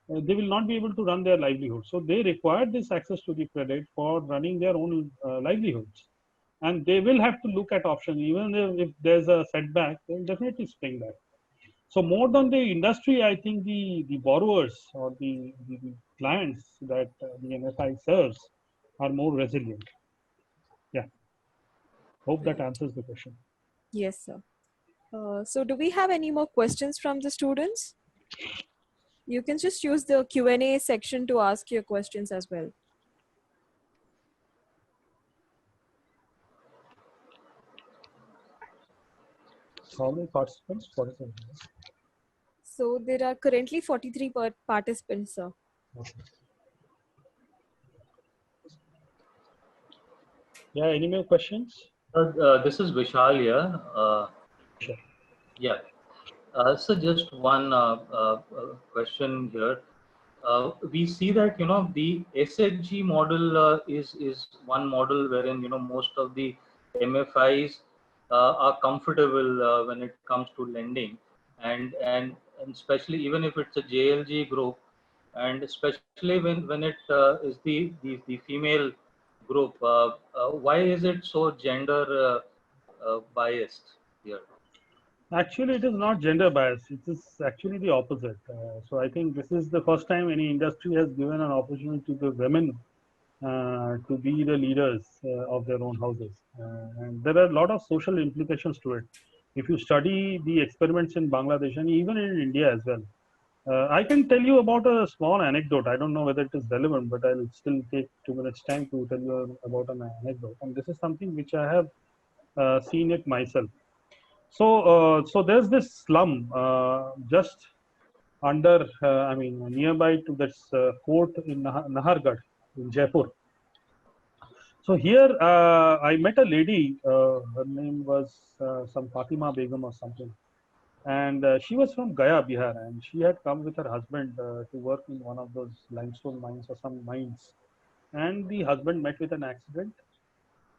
[SPEAKER 2] they will not be able to run their livelihood. So they require this access to the credit for running their own livelihoods. And they will have to look at options. Even if there's a setback, they'll definitely spring back. So more than the industry, I think the borrowers or the clients that the MFI serves are more resilient. Yeah. Hope that
[SPEAKER 1] Right.
[SPEAKER 2] answers the question.
[SPEAKER 1] Yes, sir. So do we have any more questions from the students? You can just use the Q&A section to ask your questions as well.
[SPEAKER 2] How many participants? 47.
[SPEAKER 1] So there are currently 43 participants, sir.
[SPEAKER 2] Okay. Yeah, any more questions?
[SPEAKER 3] This is Vishal here.
[SPEAKER 2] Sure.
[SPEAKER 3] Yeah. So just one question here. We see that the SHG model is one model wherein most of the MFIs are comfortable when it comes to lending, and especially even if it's a JLG group, and especially when it is the female group. Why is it so gender biased here?
[SPEAKER 2] Actually, it is not gender bias. It is actually the opposite. So I think this is the first time any industry has given an opportunity to the women to be the leaders of their own houses. And there are a lot of social implications to it. If you study the experiments in Bangladesh and even in India as well, I can tell you about a small anecdote. I don't know whether it is relevant, but I'll still take 2 minutes time to tell you about an anecdote. And this is something which I have seen it myself. So there's this slum just under, I mean, nearby to this fort in Nahargarh in Jaipur. So here I met a lady. Her name was some Fatima Begum or something, and she was from Gaya, Bihar, and she had come with her husband to work in one of those limestone mines or some mines. And the husband met with an accident,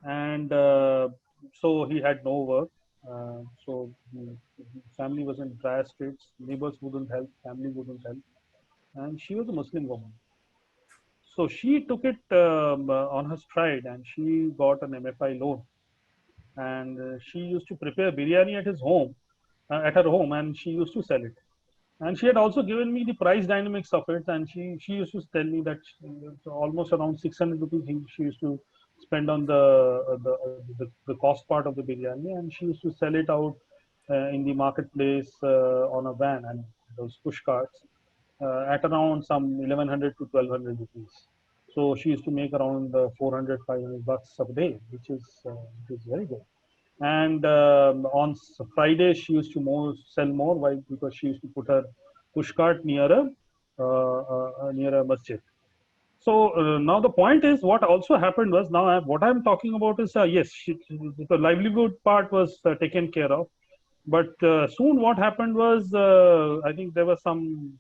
[SPEAKER 2] and so he had no work. So family was in dire straits. Neighbors wouldn't help, family wouldn't help, and she was a Muslim woman. So she took it on her stride, and she got an MFI loan, and she used to prepare biryani at his home, at her home, and she used to sell it. And she had also given me the price dynamics of it, and she used to tell me that almost around 600 rupees she used to spend on the cost part of the biryani, and she used to sell it out in the marketplace on a van and those push carts at around some 1100 to 1200 rupees. So she used to make around 400 500 bucks a day, which is very good. And on Friday she used to sell more. Why? Because she used to put her push cart near a masjid. So now the point is, what also happened was, now what I'm talking about is, yes, the livelihood part was taken care of, but soon what happened was, I think there were some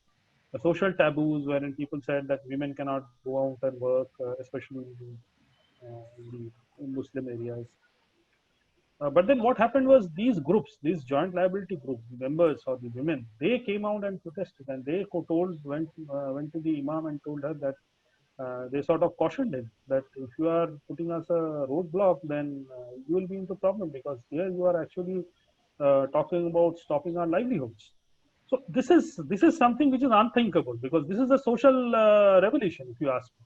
[SPEAKER 2] social taboos wherein people said that women cannot go out and work, especially in the Muslim areas. But then what happened was these groups, these joint liability group members or the women, they came out and protested, and they went to the imam and told her that they sort of cautioned him that if you are putting us a roadblock, then you will be into problem, because here you are actually talking about stopping our livelihoods. So this is something which is unthinkable, because this is a social revolution, if you ask me.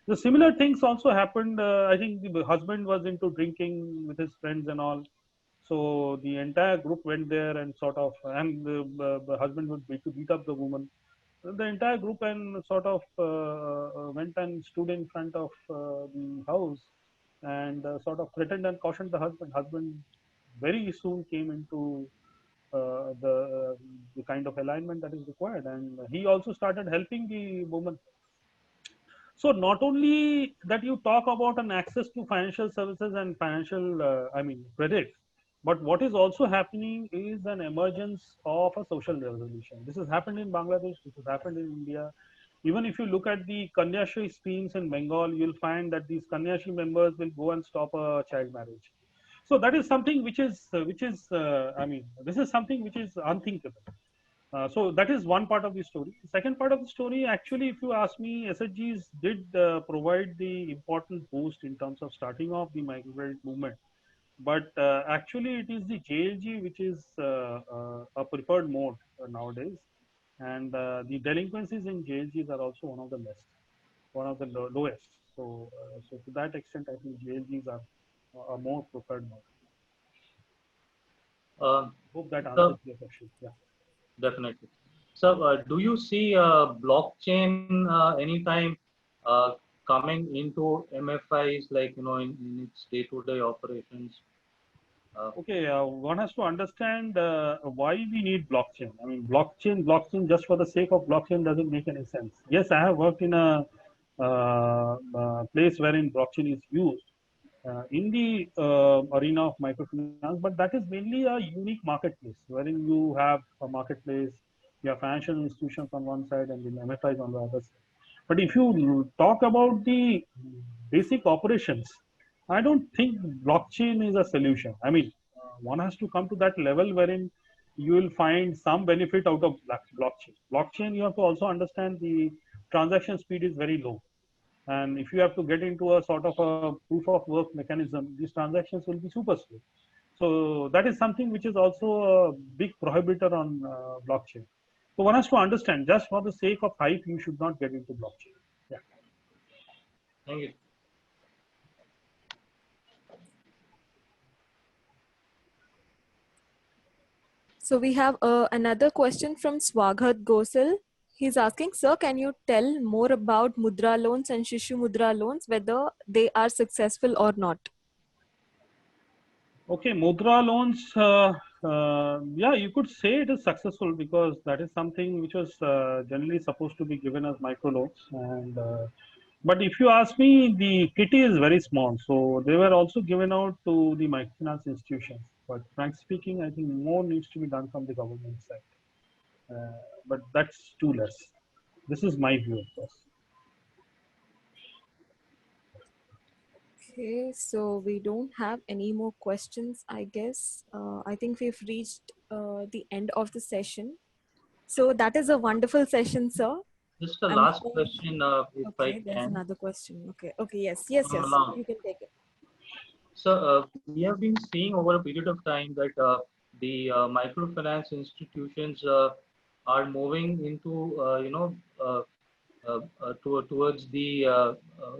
[SPEAKER 2] The similar things also happened. I think the husband was into drinking with his friends and all. So the entire group went there and sort of, and the husband would beat up the woman. The entire group and sort of went and stood in front of the house and sort of threatened and cautioned the husband. Husband very soon came into the kind of alignment that is required, and he also started helping the woman. So not only that you talk about an access to financial services and financial, credit, but what is also happening is an emergence of a social revolution. This has happened in Bangladesh. This has happened in India. Even if you look at the Kanyashri schemes in Bengal, you'll find that these Kanyashri members will go and stop a child marriage. So that is something this is something which is unthinkable. So that is one part of the story. The second part of the story, actually, if you ask me, SHGs did provide the important boost in terms of starting off the microcredit movement. But actually, it is the JLG which is a preferred mode nowadays, and the delinquencies in JLGs are also one of the lowest. So to that extent, I think JLGs are a more preferred mode. Hope that answers your question. Yeah.
[SPEAKER 3] Definitely. So, do you see blockchain anytime coming into MFIs, like in its day-to-day operations?
[SPEAKER 2] Okay, one has to understand why we need blockchain. I mean, blockchain just for the sake of blockchain doesn't make any sense. Yes, I have worked in a place wherein blockchain is used in the arena of microfinance, but that is mainly a unique marketplace wherein you have a marketplace, you have financial institutions on one side and then MFIs on the other side. But if you talk about the basic operations, I don't think blockchain is a solution. I mean, one has to come to that level wherein you will find some benefit out of blockchain. Blockchain, you have to also understand the transaction speed is very low. And if you have to get into a sort of a proof of work mechanism, these transactions will be super slow. So that is something which is also a big prohibitor on blockchain. So one has to understand, just for the sake of hype, you should not get into blockchain. Yeah.
[SPEAKER 3] Thank you.
[SPEAKER 1] So we have another question from Swaghat Gosal. He's asking, sir, can you tell more about Mudra loans and Shishu Mudra loans, whether they are successful or not?
[SPEAKER 2] Okay, Mudra loans, yeah, you could say it is successful, because that is something which was generally supposed to be given as micro loans. And but if you ask me, the kitty is very small, so they were also given out to the microfinance institutions. But frankly speaking, I think more needs to be done from the government side. But that's too less. This is my view, of course.
[SPEAKER 1] Okay, so we don't have any more questions, I guess. I think we've reached the end of the session. So that is a wonderful session, sir.
[SPEAKER 3] Just a
[SPEAKER 1] I'm
[SPEAKER 3] last
[SPEAKER 1] so-
[SPEAKER 3] question, if
[SPEAKER 1] Okay,
[SPEAKER 3] I
[SPEAKER 1] there's
[SPEAKER 3] can.
[SPEAKER 1] another question. Okay, yes, you can take it.
[SPEAKER 3] So we have been seeing over a period of time that the microfinance institutions are moving into towards the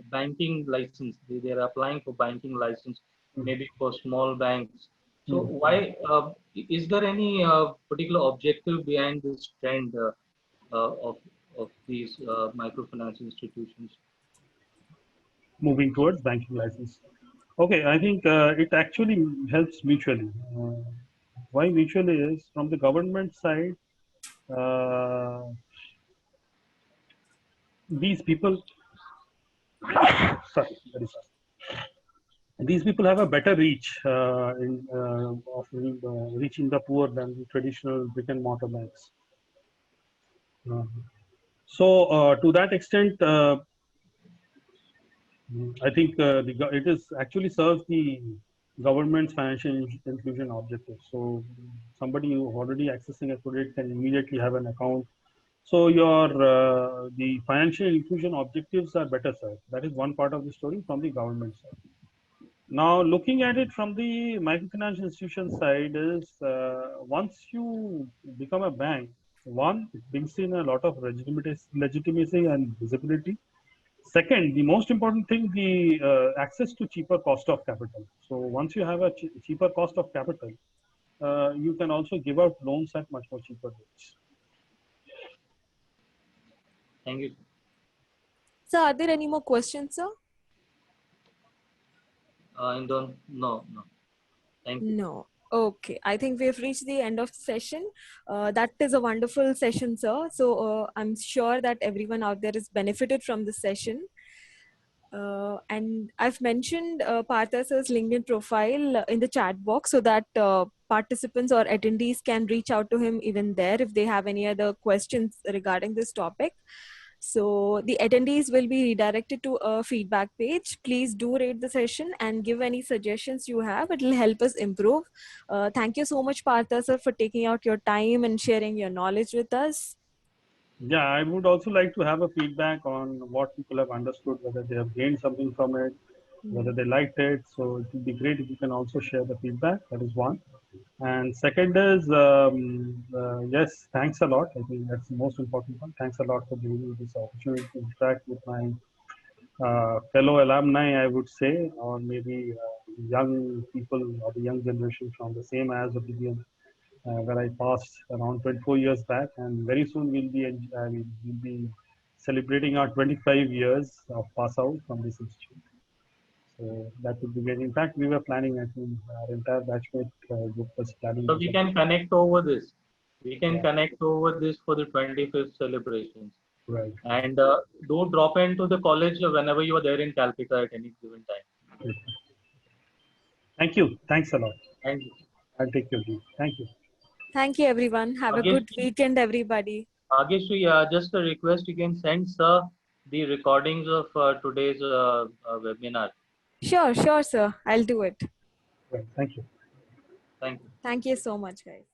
[SPEAKER 3] banking license. They are applying for banking license, maybe for small banks. So why is there any particular objective behind this trend of these microfinance institutions?
[SPEAKER 2] Moving towards banking license. Okay, I think it actually helps mutually. Why mutually is, from the government side, uh, these people, sorry, very sorry. These people have a better reach of reaching the poor than the traditional brick and mortar banks. So to that extent, I think it is actually serves the government's financial inclusion objectives. So somebody who already accessing a credit can immediately have an account. So your the financial inclusion objectives are better served. That is one part of the story from the government side. Now, looking at it from the microfinance institution side is once you become a bank, one, it brings in a lot of legitimacy and visibility. Second, the most important thing, the access to cheaper cost of capital. So once you have a cheaper cost of capital, you can also give out loans at much more cheaper rates.
[SPEAKER 3] Thank you.
[SPEAKER 1] So, are there any more questions, sir?
[SPEAKER 3] No. Thank you.
[SPEAKER 1] No. Okay. I think we've reached the end of the session. That is a wonderful session, sir. So I'm sure that everyone out there is benefited from this session. And I've mentioned Partha sir's LinkedIn profile in the chat box so that participants or attendees can reach out to him even there if they have any other questions regarding this topic. So the attendees will be redirected to a feedback page. Please do rate the session and give any suggestions you have. It will help us improve. Thank you so much, Partha sir, for taking out your time and sharing your knowledge with us.
[SPEAKER 2] Yeah, I would also like to have a feedback on what people have understood, whether they have gained something from it, whether they liked it. So it would be great if you can also share the feedback. That is one. And second is, yes, thanks a lot. I think that's the most important one. Thanks a lot for giving me this opportunity to interact with my fellow alumni, I would say, or maybe young people or the young generation from the same as opinion where I passed around 24 years back, and very soon we'll be celebrating our 25 years of pass out from this institute. So that would be great. In fact, we were planning, I think, our entire batchmate group was planning.
[SPEAKER 3] So we can connect over this. We can
[SPEAKER 2] Yeah.
[SPEAKER 3] connect over this for the 25th celebrations.
[SPEAKER 2] Right.
[SPEAKER 3] And do drop into the college whenever you are there in Calcutta at any given time.
[SPEAKER 2] Okay. Thank you. Thanks a lot.
[SPEAKER 3] Thank you.
[SPEAKER 2] I'll take your leave. Thank you.
[SPEAKER 1] Thank you, everyone. Have a good weekend, everybody.
[SPEAKER 3] Ageshri, just a request, you can send sir the recordings of today's webinar.
[SPEAKER 1] Sure, sir. I'll do it.
[SPEAKER 2] Right. Thank you.
[SPEAKER 3] Thank you.
[SPEAKER 1] Thank you so much, guys.